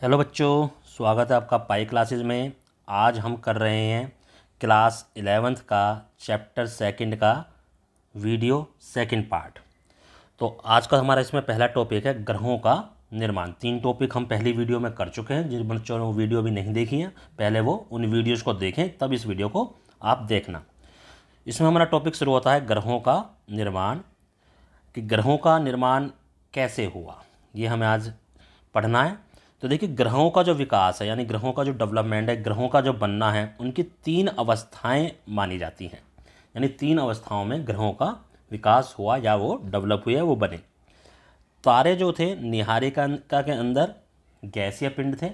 Hello बच्चों, स्वागत है आपका पाई क्लासेस में। आज हम कर रहे हैं क्लास 11th का चैप्टर सेकंड का वीडियो सेकंड पार्ट। तो आज का हमारा इसमें पहला टॉपिक है ग्रहों का निर्माण। 3 टॉपिक हम पहली वीडियो में कर चुके हैं। जिन बच्चों ने वो वीडियो भी नहीं देखी है, पहले वो उन वीडियोज़ को देखें, तब इस वीडियो को आप देखना। इसमें हमारा टॉपिक शुरू होता है ग्रहों का निर्माण, कि ग्रहों का निर्माण कैसे हुआ, ये हमें आज पढ़ना है। तो देखिए, ग्रहों का जो विकास है, यानी ग्रहों का जो डेवलपमेंट है, ग्रहों का जो बनना है, उनकी 3 अवस्थाएं मानी जाती हैं। यानी 3 अवस्थाओं में ग्रहों का विकास हुआ या वो डेवलप हुए, वो बने। तारे जो थे, निहारिका के अंदर गैसीय पिंड थे।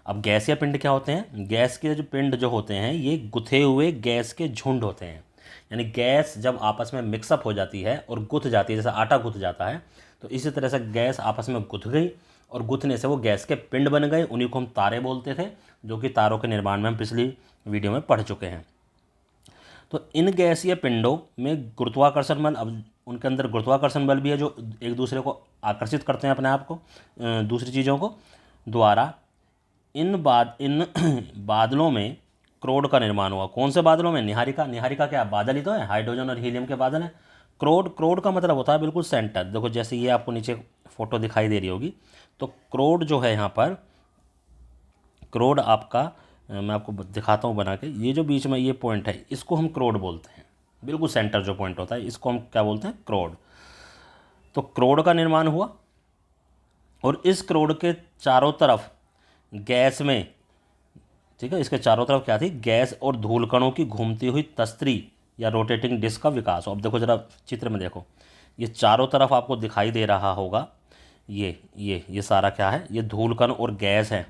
अब गैसीय पिंड क्या होते हैं? गैस के जो पिंड जो होते हैं, ये गुथे हुए गैस के झुंड होते हैं। यानी गैस जब आपस में मिक्सअप हो जाती है और गुथ जाती है, जैसे आटा गुथ जाता है, तो इसी तरह से गैस आपस में गुथ गई और गुथने से वो गैस के पिंड बन गए। उन्हीं को हम तारे बोलते थे, जो कि तारों के निर्माण में हम पिछली वीडियो में पढ़ चुके हैं। तो इन गैसीय पिंडों में गुरुत्वाकर्षण बल, अब उनके अंदर गुरुत्वाकर्षण बल भी है, जो एक दूसरे को आकर्षित करते हैं अपने आप को, दूसरी चीज़ों को द्वारा। इन बादलों में क्रोड का निर्माण हुआ। कौन से बादलों में? निहारिका। निहारिका क्या बादल ही तो है, हाइड्रोजन और हीलियम के बादल हैं। क्रोड का मतलब होता है बिल्कुल सेंटर। देखो, जैसे ये आपको नीचे फोटो दिखाई दे रही होगी, तो क्रोड जो है यहाँ पर, क्रोड आपका मैं आपको दिखाता हूँ बना के। ये जो बीच में ये पॉइंट है, इसको हम क्रोड बोलते हैं। बिल्कुल सेंटर जो पॉइंट होता है, इसको हम क्या बोलते हैं? क्रोड। तो क्रोड का निर्माण हुआ और इस क्रोड के चारों तरफ गैस में, ठीक है, इसके चारों तरफ क्या थी? गैस और धूल कणों की घूमती हुई तस्त्री या रोटेटिंग डिस्क का विकास। अब देखो जरा चित्र में देखो, ये चारों तरफ आपको दिखाई दे रहा होगा। ये सारा क्या है? ये धूल कण और गैस है,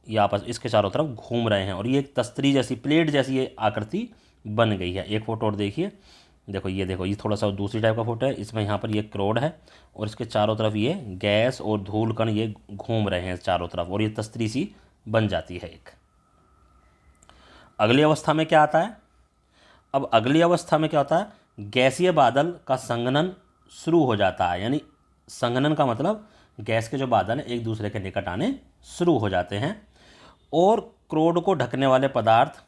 ये आपस इसके चारों तरफ घूम रहे हैं और ये एक तस्त्री जैसी, प्लेट जैसी ये आकृति बन गई है। एक फोटो और देखिए, देखो ये थोड़ा सा दूसरी टाइप का फोटो है। इसमें यहाँ पर ये क्रोड है और इसके चारों तरफ ये गैस और धूल कण ये घूम रहे हैं चारों तरफ, और ये तस्त्री सी बन जाती है एक। अगली अवस्था में क्या आता है? अब अगली अवस्था में क्या होता है? गैसीय बादल का संघनन शुरू हो जाता है। यानी संघनन का मतलब गैस के जो बादल हैं एक दूसरे के निकट आने शुरू हो जाते हैं और क्रोड को ढकने वाले पदार्थ,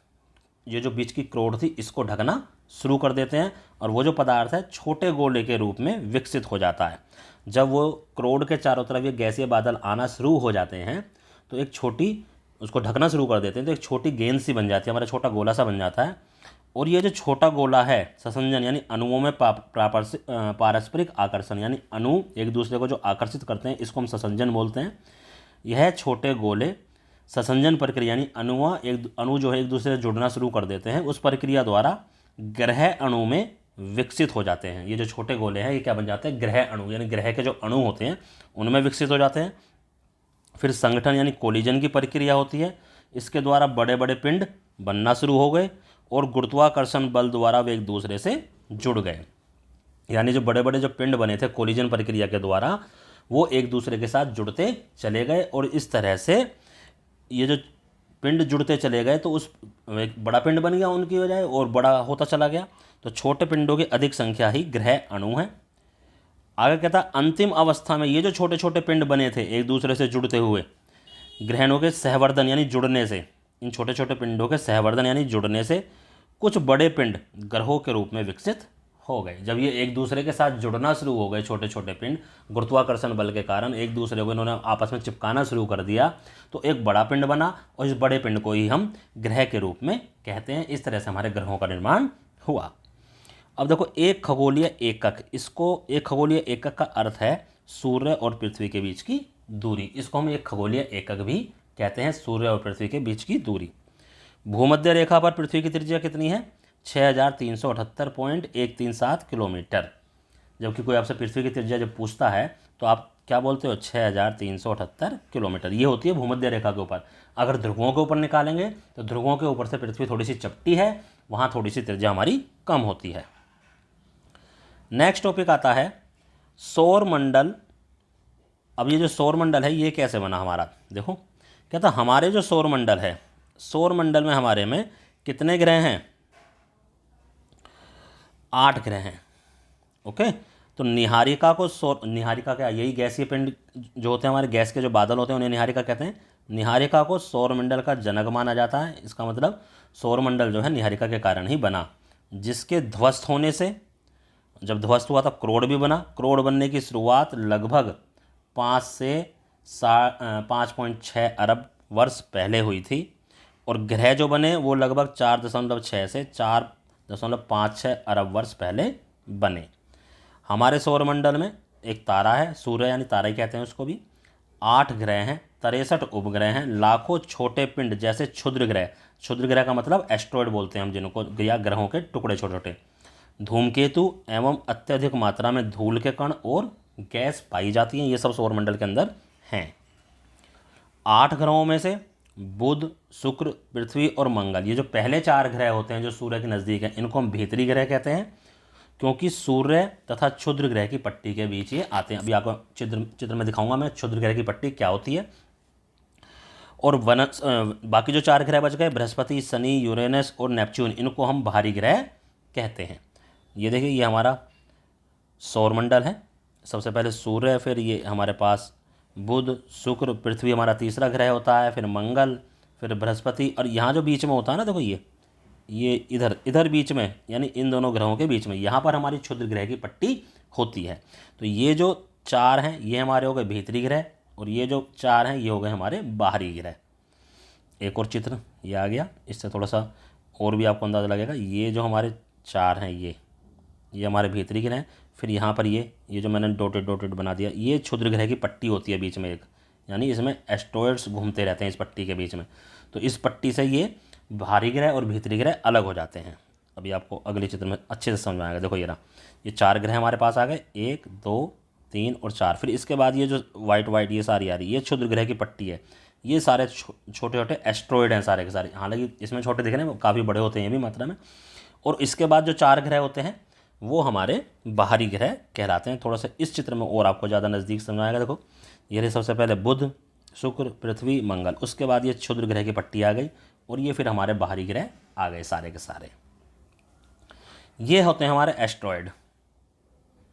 ये जो बीच की क्रोड थी, इसको ढकना शुरू कर देते हैं और वो जो पदार्थ है छोटे गोले के रूप में विकसित हो जाता है। जब वो क्रोड के चारों तरफ ये गैसीय बादल आना शुरू हो जाते हैं, तो एक छोटी, उसको ढकना शुरू कर देते हैं, तो एक छोटी गेंद सी बन जाती है, हमारा छोटा गोला सा बन जाता है। और ये जो छोटा गोला है, ससंजन, यानी अणुओं में पारस्परिक आकर्षण, यानी अणु एक दूसरे को जो आकर्षित करते हैं, इसको हम ससंजन बोलते हैं। यह छोटे गोले ससंजन प्रक्रिया, यानी अणु जो है एक दूसरे से जुड़ना शुरू कर देते हैं, उस प्रक्रिया द्वारा ग्रह अणु में विकसित हो जाते हैं। ये जो छोटे गोले हैं, ये क्या बन जाते हैं? ग्रह अणु, यानी ग्रह के जो अणु होते हैं उनमें विकसित हो जाते हैं। फिर संगठन यानी कोलिजन की प्रक्रिया होती है, इसके द्वारा बड़े बड़े पिंड बनना शुरू हो गए और गुरुत्वाकर्षण बल द्वारा वे एक दूसरे से जुड़ गए। यानी जो बड़े बड़े जो पिंड बने थे कोलिजन प्रक्रिया के द्वारा, वो एक दूसरे के साथ जुड़ते चले गए और इस तरह से ये जो पिंड जुड़ते चले गए, तो उस एक बड़ा पिंड बन गया उनकी बजाय और बड़ा होता चला गया। तो छोटे पिंडों की अधिक संख्या ही ग्रह अणु है। आगे कहता है अंतिम अवस्था में ये जो छोटे छोटे पिंड बने थे एक दूसरे से जुड़ते हुए, ग्रहणों के सहवर्धन यानी जुड़ने से, इन छोटे छोटे पिंडों के सहवर्धन यानी जुड़ने से कुछ बड़े पिंड ग्रहों के रूप में विकसित हो गए। जब ये एक दूसरे के साथ जुड़ना शुरू हो गए, छोटे छोटे पिंड गुरुत्वाकर्षण बल के कारण एक दूसरे को इन्होंने आपस में चिपकाना शुरू कर दिया, तो एक बड़ा पिंड बना और इस बड़े पिंड को ही हम ग्रह के रूप में कहते हैं। इस तरह से हमारे ग्रहों का निर्माण हुआ। अब देखो, एक खगोलीय एकक, इसको एक खगोलीय एकक का अर्थ है सूर्य और पृथ्वी के बीच की दूरी। इसको हम एक खगोलीय एकक भी कहते हैं, सूर्य और पृथ्वी के बीच की दूरी। भूमध्य रेखा पर पृथ्वी की त्रिज्या कितनी है? 6378.137 किलोमीटर। जबकि कोई आपसे पृथ्वी की त्रिज्या जब पूछता है तो आप क्या बोलते हो? 6378 किलोमीटर। ये होती है भूमध्य रेखा के ऊपर। अगर ध्रुवों के ऊपर निकालेंगे तो ध्रुवों के ऊपर से पृथ्वी थोड़ी सी चपटी है, वहाँ थोड़ी सी त्रिज्या हमारी कम होती है। नेक्स्ट टॉपिक आता है सौर मंडल। अब ये जो सौर मंडल है ये कैसे बना हमारा? देखो, कहता हमारे जो सौर मंडल है, सौर मंडल में हमारे में कितने ग्रह हैं? 8 ग्रह हैं। ओके, तो निहारिका क्या, यही गैसीय पिंड जो होते हैं हमारे, गैस के जो बादल होते हैं उन्हें निहारिका कहते हैं। निहारिका को सौरमंडल का जनक माना जाता है। इसका मतलब सौरमंडल जो है निहारिका के कारण ही बना, जिसके ध्वस्त होने से, जब ध्वस्त हुआ तब क्रोड भी बना। क्रोड बनने की शुरुआत लगभग 5.6 अरब वर्ष पहले हुई थी, और ग्रह जो बने वो लगभग 4.6 से 4.56 अरब वर्ष पहले बने। हमारे सौरमंडल में एक तारा है, सूर्य यानी तारा ही कहते हैं उसको भी। 8 ग्रह हैं, 63 उपग्रह हैं, लाखों छोटे पिंड जैसे क्षुद्र ग्रह, क्षुद्र ग्रह का मतलब एस्ट्रॉयड बोलते हैं हम जिनको, या ग्रहों के टुकड़े छोटे छोटे, धूमकेतु एवं अत्यधिक मात्रा में धूल के कण और गैस पाई जाती हैं। ये सब सौरमंडल के अंदर हैं। 8 ग्रहों में से बुध, शुक्र, पृथ्वी और मंगल, ये जो पहले 4 ग्रह होते हैं जो सूर्य के नज़दीक हैं, इनको हम भीतरी ग्रह कहते हैं, क्योंकि सूर्य तथा क्षुद्र ग्रह की पट्टी के बीच ये आते हैं। अभी आपको चित्र में दिखाऊंगा मैं क्षुद्र ग्रह की पट्टी क्या होती है। और बाकी जो 4 ग्रह बच गए, बृहस्पति, शनि, यूरेनस और नेपच्यून, इनको हम बाहरी ग्रह कहते हैं। ये देखिए, ये हमारा सौरमंडल है। सबसे पहले सूर्य, फिर ये हमारे पास बुध, शुक्र, पृथ्वी हमारा तीसरा ग्रह होता है, फिर मंगल, फिर बृहस्पति, और यहाँ जो बीच में होता है ना, देखो ये इधर बीच में, यानी इन दोनों ग्रहों के बीच में, यहाँ पर हमारी क्षुद्र ग्रह की पट्टी होती है। तो ये जो 4 हैं ये हमारे हो गए भीतरी ग्रह, और ये जो 4 हैं ये हो गए हमारे बाहरी ग्रह। एक और चित्र ये आ गया, इससे थोड़ा सा और भी आपको अंदाज़ा लगेगा। ये जो हमारे 4 हैं ये हमारे भीतरी ग्रह हैं। फिर यहाँ पर ये जो मैंने डॉटेड बना दिया, ये क्षुद्र ग्रह की पट्टी होती है बीच में एक, यानी इसमें एस्ट्रॉयड्स घूमते रहते हैं इस पट्टी के बीच में। तो इस पट्टी से ये बाहरी ग्रह और भीतरी ग्रह अलग हो जाते हैं। अभी आपको अगले चित्र में अच्छे से समझ में आएगा। देखो ये 4 ग्रह हमारे पास आ गए, 1, 2, 3 और 4। फिर इसके बाद ये जो वाइट ये सारी आ रही है, ये क्षुद्र ग्रह की पट्टी है। ये सारे छोटे छोटे एस्ट्रॉयड हैं सारे के सारे, हालांकि इसमें छोटे दिख रहे हैं, वो काफ़ी बड़े होते हैं ये भी मात्रा में। और इसके बाद जो 4 ग्रह होते हैं वो हमारे बाहरी ग्रह कहलाते हैं। थोड़ा सा इस चित्र में और आपको ज़्यादा नज़दीक समझ आएगा। देखो ये रहे सबसे पहले बुध, शुक्र, पृथ्वी, मंगल, उसके बाद ये क्षुद्र ग्रह की पट्टी आ गई, और ये फिर हमारे बाहरी ग्रह आ गए सारे के सारे। ये होते हैं हमारे एस्ट्रॉयड,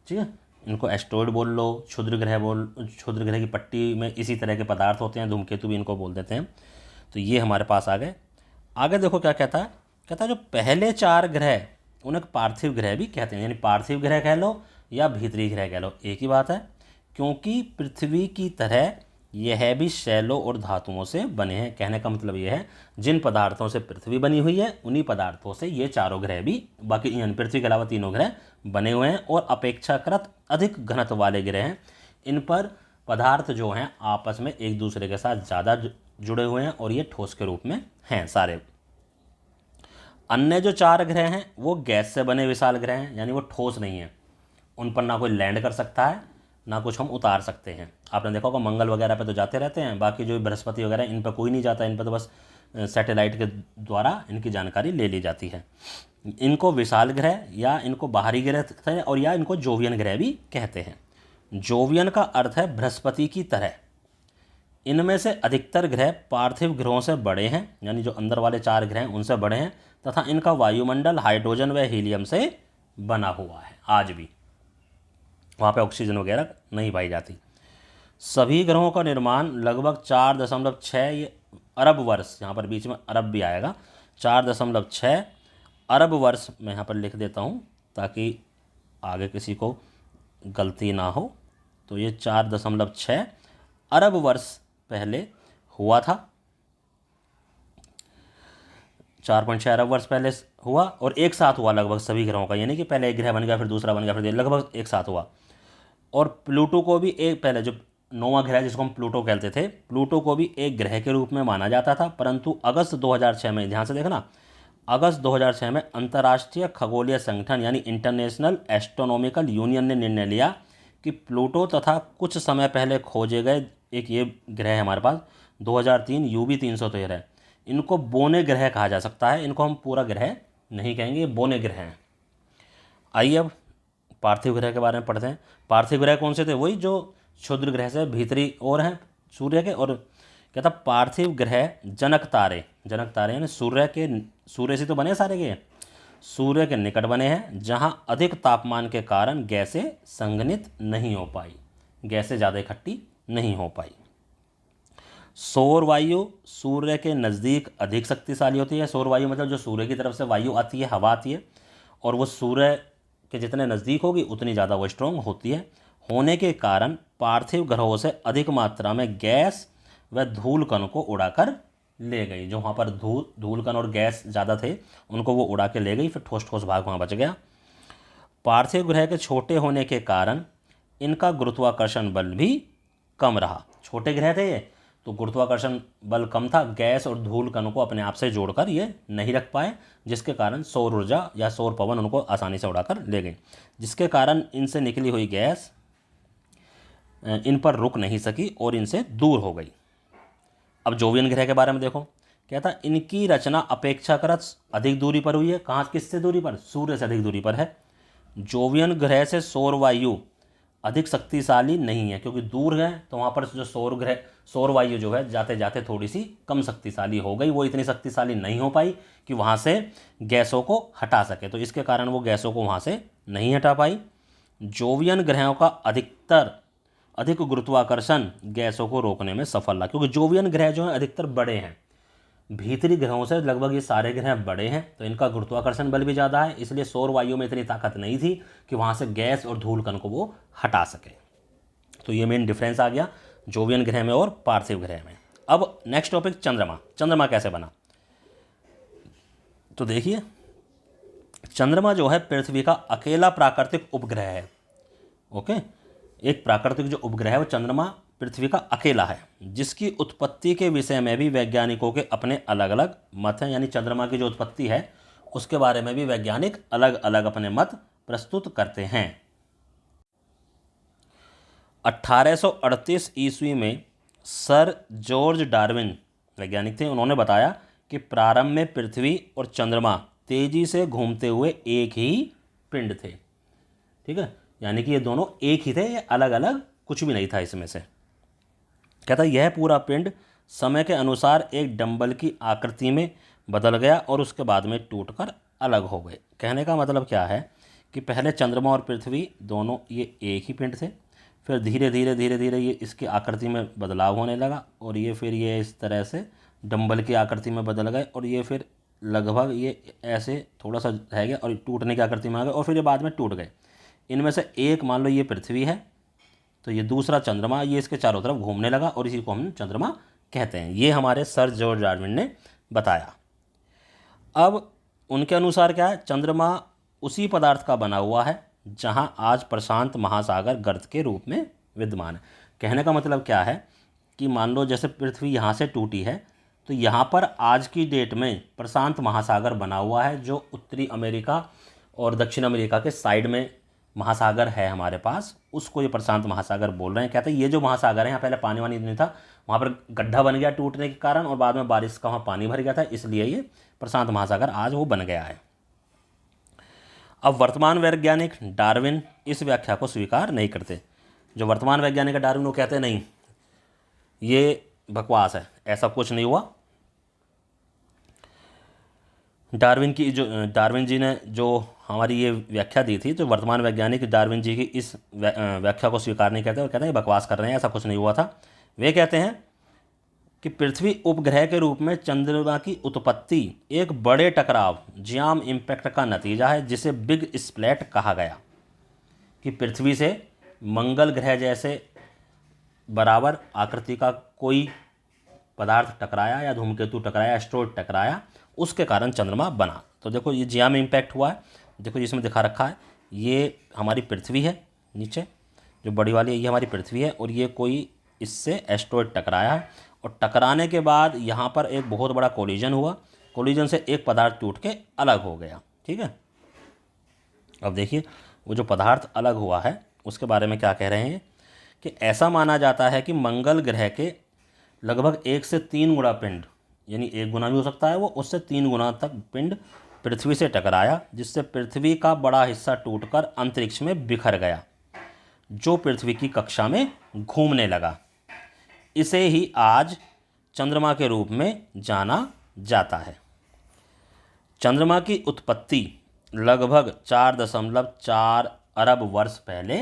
ठीक है। इनको एस्ट्रॉयड बोल लो, क्षुद्र ग्रह की पट्टी में इसी तरह के पदार्थ होते हैं, धूमकेतु भी इनको बोल देते हैं। तो ये हमारे पास आ गए। आगे देखो क्या कहता है जो पहले 4 ग्रह उन्हें पार्थिव ग्रह भी कहते हैं, यानी पार्थिव ग्रह कह लो या भीतरी ग्रह कह लो, एक ही बात है, क्योंकि पृथ्वी की तरह यह भी शैलों और धातुओं से बने हैं। कहने का मतलब यह है, जिन पदार्थों से पृथ्वी बनी हुई है उन्हीं पदार्थों से ये 4 ग्रह भी, बाकी यानी पृथ्वी के अलावा 3 ग्रह बने हुए हैं, और अपेक्षाकृत अधिक घनत्व वाले ग्रह हैं। इन पर पदार्थ जो हैं आपस में एक दूसरे के साथ ज़्यादा जुड़े हुए हैं, और ये ठोस के रूप में हैं सारे। अन्य जो 4 ग्रह हैं वो गैस से बने विशाल ग्रह हैं, यानी वो ठोस नहीं है, उन पर ना कोई लैंड कर सकता है ना कुछ हम उतार सकते हैं। आपने देखा होगा मंगल वगैरह पे तो जाते रहते हैं, बाकी जो बृहस्पति वगैरह इन पर कोई नहीं जाता, इन पर तो बस सैटेलाइट के द्वारा इनकी जानकारी ले ली जाती है। इनको विशाल ग्रह या इनको बाहरी ग्रह कहते हैं, और या इनको जोवियन ग्रह भी कहते हैं। जोवियन का अर्थ है बृहस्पति की तरह। इनमें से अधिकतर ग्रह पार्थिव ग्रहों से बड़े हैं, यानी जो अंदर वाले 4 ग्रह हैं उनसे बड़े हैं, तथा इनका वायुमंडल हाइड्रोजन व हीलियम से बना हुआ है। आज भी वहाँ पे ऑक्सीजन वगैरह नहीं पाई जाती। सभी ग्रहों का निर्माण लगभग 4.6 अरब वर्ष, यहाँ पर बीच में अरब भी आएगा, 4.6 अरब वर्ष मैं यहाँ पर लिख देता हूँ ताकि आगे किसी को गलती ना हो। तो ये 4.6 अरब वर्ष पहले हुआ था, 4.6 अरब वर्ष पहले हुआ, और एक साथ हुआ लगभग सभी ग्रहों का, यानी कि पहले एक ग्रह बन गया, फिर दूसरा बन गया, फिर लगभग एक साथ हुआ। और प्लूटो को भी एक, पहले जो 9वां ग्रह जिसको हम प्लूटो कहते थे, प्लूटो को भी एक ग्रह के रूप में माना जाता था, परंतु अगस्त 2006 में, ध्यान से देखना, अगस्त 2006 में अंतर्राष्ट्रीय खगोलीय संगठन यानी इंटरनेशनल एस्ट्रोनॉमिकल यूनियन ने निर्णय लिया कि प्लूटो तथा कुछ समय पहले खोजे गए एक ये ग्रह है हमारे पास 2003 UB 313, इनको बोने ग्रह कहा जा सकता है। इनको हम पूरा ग्रह नहीं कहेंगे, ये बोने ग्रह हैं। आइए अब पार्थिव ग्रह के बारे में पढ़ते हैं। पार्थिव ग्रह कौन से थे? वही जो क्षुद्र ग्रह से भीतरी ओर हैं सूर्य के। और कहता पार्थिव ग्रह जनक तारे यानी सूर्य से तो बने सारे के, सूर्य के निकट बने हैं, जहां अधिक तापमान के कारण गैसें संघनित नहीं हो पाई, गैसें ज़्यादा इकट्ठी नहीं हो पाई। सौर वायु सूर्य के नज़दीक अधिक शक्तिशाली होती है। सौर वायु मतलब जो सूर्य की तरफ से वायु आती है, हवा आती है, और वो सूर्य के जितने नज़दीक होगी उतनी ज़्यादा वो स्ट्रॉन्ग होती है। होने के कारण पार्थिव ग्रहों से अधिक मात्रा में गैस व धूल कण को उड़ाकर ले गई। जो वहाँ पर धूल कण और गैस ज़्यादा थे उनको वो उड़ा के ले गई, फिर ठोस ठोस भाग वहाँ बच गया। पार्थिव ग्रह के छोटे होने के कारण इनका गुरुत्वाकर्षण बल भी कम रहा। छोटे ग्रह थे ये, तो गुरुत्वाकर्षण बल कम था, गैस और धूल कणों को अपने आप से जोड़कर ये नहीं रख पाए, जिसके कारण सौर ऊर्जा या सौर पवन उनको आसानी से उड़ाकर ले गई, जिसके कारण इनसे निकली हुई गैस इन पर रुक नहीं सकी और इनसे दूर हो गई। अब जोवियन ग्रह के बारे में देखो, कहता इनकी रचना अपेक्षाकृत अधिक दूरी पर हुई है। कहाँ, किससे दूरी पर? सूर्य से अधिक दूरी पर है। जोवियन ग्रह से सौर वायु अधिक शक्तिशाली नहीं है, क्योंकि दूर है तो वहाँ पर जो सौर वायु जो है जाते जाते थोड़ी सी कम शक्तिशाली हो गई, वो इतनी शक्तिशाली नहीं हो पाई कि वहाँ से गैसों को हटा सके, तो इसके कारण वो गैसों को वहाँ से नहीं हटा पाई। जोवियन ग्रहों का अधिक गुरुत्वाकर्षण गैसों को रोकने में सफल रहा, क्योंकि जोवियन ग्रह जो है अधिकतर बड़े हैं, भीतरी ग्रहों से लगभग ये सारे ग्रह बड़े हैं, तो इनका गुरुत्वाकर्षण बल भी ज़्यादा है, इसलिए सौर वायु में इतनी ताकत नहीं थी कि वहाँ से गैस और धूल कण को वो हटा सके। तो ये मेन डिफरेंस आ गया जोवियन ग्रह में और पार्थिव ग्रह में। अब नेक्स्ट टॉपिक, चंद्रमा। चंद्रमा कैसे बना? तो देखिए, चंद्रमा जो है पृथ्वी का अकेला प्राकृतिक उपग्रह है। ओके, एक प्राकृतिक जो उपग्रह है वो चंद्रमा पृथ्वी का अकेला है, जिसकी उत्पत्ति के विषय में भी वैज्ञानिकों के अपने अलग अलग मत हैं। यानी चंद्रमा की जो उत्पत्ति है उसके बारे में भी वैज्ञानिक अलग अलग अपने मत प्रस्तुत करते हैं। 1838 ईस्वी में सर जॉर्ज डार्विन वैज्ञानिक थे, उन्होंने बताया कि प्रारंभ में पृथ्वी और चंद्रमा तेजी से घूमते हुए एक ही पिंड थे। ठीक है, यानी कि ये दोनों एक ही थे, ये अलग अलग कुछ भी नहीं था इसमें से। कहता यह पूरा पिंड समय के अनुसार एक डंबल की आकृति में बदल गया और उसके बाद में टूटकर अलग हो गए। कहने का मतलब क्या है कि पहले चंद्रमा और पृथ्वी दोनों ये एक ही पिंड थे, फिर धीरे धीरे ये इसकी आकृति में बदलाव होने लगा और ये फिर ये इस तरह से डंबल की आकृति में बदल गए और ये फिर लगभग ये ऐसे थोड़ा सा रह गया और टूटने की आकृति में आ गए और फिर ये बाद में टूट गए। इनमें से एक मान लो ये पृथ्वी है, तो ये दूसरा चंद्रमा, ये इसके चारों तरफ घूमने लगा और इसी को हम चंद्रमा कहते हैं। ये हमारे सर जॉर्ज डार्विन ने बताया। अब उनके अनुसार क्या है, चंद्रमा उसी पदार्थ का बना हुआ है जहां आज प्रशांत महासागर गर्त के रूप में विद्यमान है। कहने का मतलब क्या है कि मान लो जैसे पृथ्वी यहाँ से टूटी है, तो यहाँ पर आज की डेट में प्रशांत महासागर बना हुआ है, जो उत्तरी अमेरिका और दक्षिण अमेरिका के साइड में महासागर है हमारे पास, उसको ये प्रशांत महासागर बोल रहे हैं। कहते हैं ये जो महासागर है, यहाँ पहले पानी वानी नहीं था, वहाँ पर गड्ढा बन गया टूटने के कारण और बाद में बारिश का वहाँ पानी भर गया था, इसलिए ये प्रशांत महासागर आज वो बन गया है। अब वर्तमान वैज्ञानिक डार्विन इस व्याख्या को स्वीकार नहीं करते। जो वर्तमान वैज्ञानिक है डार्विन, वो कहते हैं नहीं, ये बकवास है, ऐसा कुछ नहीं हुआ। डार्विन जी ने जो हमारी ये व्याख्या दी थी, जो वर्तमान वैज्ञानिक डार्विन जी की इस व्याख्या को स्वीकार नहीं करते और कहते हैं बकवास कर रहे हैं, ऐसा कुछ नहीं हुआ था। वे कहते हैं कि पृथ्वी उपग्रह के रूप में चंद्रमा की उत्पत्ति एक बड़े टकराव जियाम इम्पैक्ट का नतीजा है, जिसे बिग स्प्लैट कहा गया। कि पृथ्वी से मंगल ग्रह जैसे बराबर आकृति का कोई पदार्थ टकराया या धूमकेतु टकराया, एस्ट्रॉइड टकराया, उसके कारण चंद्रमा बना। तो देखो ये जियाम इम्पैक्ट हुआ है, देखो जिसमें दिखा रखा है, ये हमारी पृथ्वी है, नीचे जो बड़ी वाली है ये हमारी पृथ्वी है और ये कोई इससे एस्ट्रॉइड टकराया है और टकराने के बाद यहाँ पर एक बहुत बड़ा कोलिजन हुआ, कोलिजन से एक पदार्थ टूट के अलग हो गया। ठीक है, अब देखिए वो जो पदार्थ अलग हुआ है उसके बारे में क्या कह रहे हैं कि ऐसा माना जाता है कि मंगल ग्रह के लगभग 1 से 3 गुना पिंड, यानी 1 गुना भी हो सकता है वो, उससे 3 गुना तक पिंड पृथ्वी से टकराया, जिससे पृथ्वी का बड़ा हिस्सा टूटकर अंतरिक्ष में बिखर गया, जो पृथ्वी की कक्षा में घूमने लगा। इसे ही आज चंद्रमा के रूप में जाना जाता है। चंद्रमा की उत्पत्ति लगभग 4.4 अरब वर्ष पहले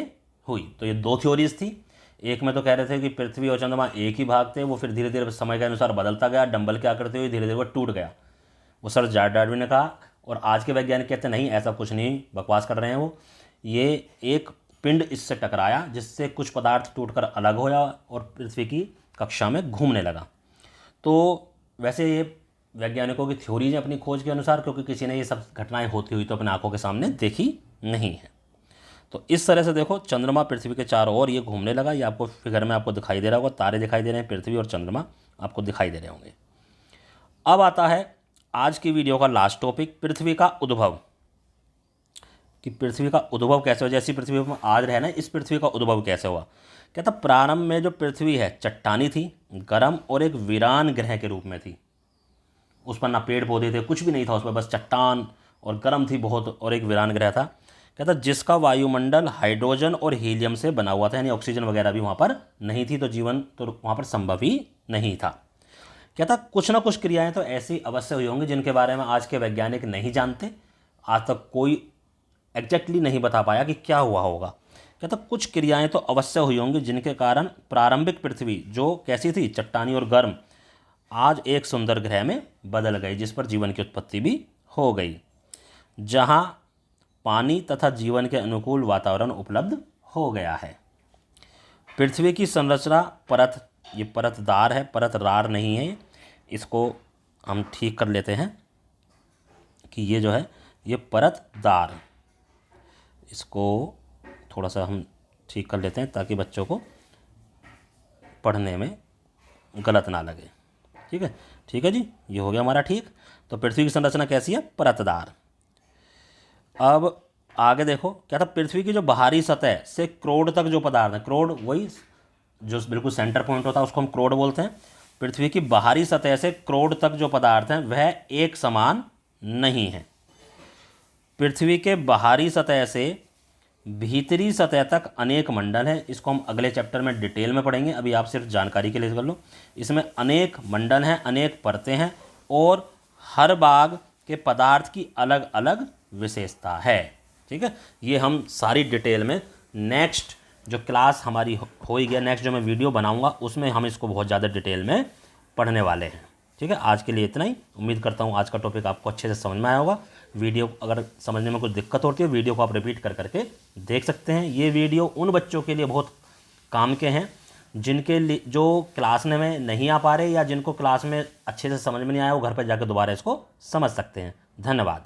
हुई। तो ये दो थ्योरीज थी। एक में तो कह रहे थे कि पृथ्वी और चंद्रमा एक ही भाग थे, वो फिर धीरे धीरे समय के अनुसार बदलता गया, डंबल की आकृति हुई, धीरे धीरे वो टूट गया, वो सर जॉर्ज डार्विन ने कहा। और आज के वैज्ञानिक कहते नहीं, ऐसा कुछ नहीं, बकवास कर रहे हैं वो। ये एक पिंड इससे टकराया जिससे कुछ पदार्थ टूटकर अलग होया और पृथ्वी की कक्षा में घूमने लगा। तो वैसे ये वैज्ञानिकों की थ्योरीज हैं अपनी खोज के अनुसार, क्योंकि किसी ने ये सब घटनाएं होती हुई तो अपने आंखों के सामने देखी नहीं है। तो इस तरह से देखो, चंद्रमा पृथ्वी के चारों ओर ये घूमने लगा। ये आपको फिगर में आपको दिखाई दे रहा होगा, तारे दिखाई दे रहे हैं, पृथ्वी और चंद्रमा आपको दिखाई दे रहे होंगे। अब आता है आज की वीडियो का लास्ट टॉपिक, पृथ्वी का उद्भव। कि पृथ्वी का उद्भव कैसे हुआ, जैसी पृथ्वी में आज रहे ना, इस पृथ्वी का उद्भव कैसे हुआ। कहता प्रारंभ में जो पृथ्वी है चट्टानी थी, गर्म और एक वीरान ग्रह के रूप में थी। उस पर ना पेड़ पौधे थे, कुछ भी नहीं था उस पर, बस चट्टान और गर्म थी बहुत, और एक वीरान ग्रह था। कहता जिसका वायुमंडल हाइड्रोजन और हीलियम से बना हुआ था, यानी ऑक्सीजन वगैरह भी वहाँ पर नहीं थी, तो जीवन तो वहाँ पर संभव ही नहीं था। कहता कुछ ना कुछ क्रियाएं तो ऐसी अवश्य हुई होंगी जिनके बारे में आज के वैज्ञानिक नहीं जानते, आज तक कोई एग्जैक्टली नहीं बता पाया कि क्या हुआ होगा। कहता कुछ क्रियाएं तो अवश्य हुई होंगी जिनके कारण प्रारंभिक पृथ्वी, जो कैसी थी, चट्टानी और गर्म, आज एक सुंदर ग्रह में बदल गई, जिस पर जीवन की उत्पत्ति भी हो गई, जहां पानी तथा जीवन के अनुकूल वातावरण उपलब्ध हो गया है। पृथ्वी की संरचना परत, ये परतदार है, परतदार नहीं है। इसको हम ठीक कर लेते हैं कि ये जो है ये परतदार, इसको थोड़ा सा हम ठीक कर लेते हैं ताकि बच्चों को पढ़ने में गलत ना लगे। ठीक है, ठीक है जी, ये हो गया हमारा ठीक। तो पृथ्वी की संरचना कैसी है, परतदार। अब आगे देखो, क्या था, पृथ्वी की जो बाहरी सतह से क्रोड तक जो पदार्थ है, क्रोड वही जो बिल्कुल सेंटर पॉइंट होता है उसको हम क्रोड बोलते हैं। पृथ्वी की बाहरी सतह से क्रोड तक जो पदार्थ हैं वह एक समान नहीं है। पृथ्वी के बाहरी सतह से भीतरी सतह तक अनेक मंडल हैं। इसको हम अगले चैप्टर में डिटेल में पढ़ेंगे, अभी आप सिर्फ जानकारी के लिए कर लो। इसमें अनेक मंडल हैं, अनेक परतें हैं, और हर भाग के पदार्थ की अलग अलग विशेषता है। ठीक है, ये हम सारी डिटेल में नेक्स्ट जो क्लास हमारी हो ही गया, नेक्स्ट जो मैं वीडियो बनाऊंगा उसमें हम इसको बहुत ज़्यादा डिटेल में पढ़ने वाले हैं। ठीक है, आज के लिए इतना ही। उम्मीद करता हूँ आज का टॉपिक आपको अच्छे से समझ में आया होगा। वीडियो अगर समझने में कुछ दिक्कत होती है, वीडियो को आप रिपीट कर करके देख सकते हैं। ये वीडियो उन बच्चों के लिए बहुत काम के हैं जिनके लिए, जो क्लास में नहीं आ पा रहे या जिनको क्लास में अच्छे से समझ में नहीं आया, वो घर पर जाकर दोबारा इसको समझ सकते हैं। धन्यवाद।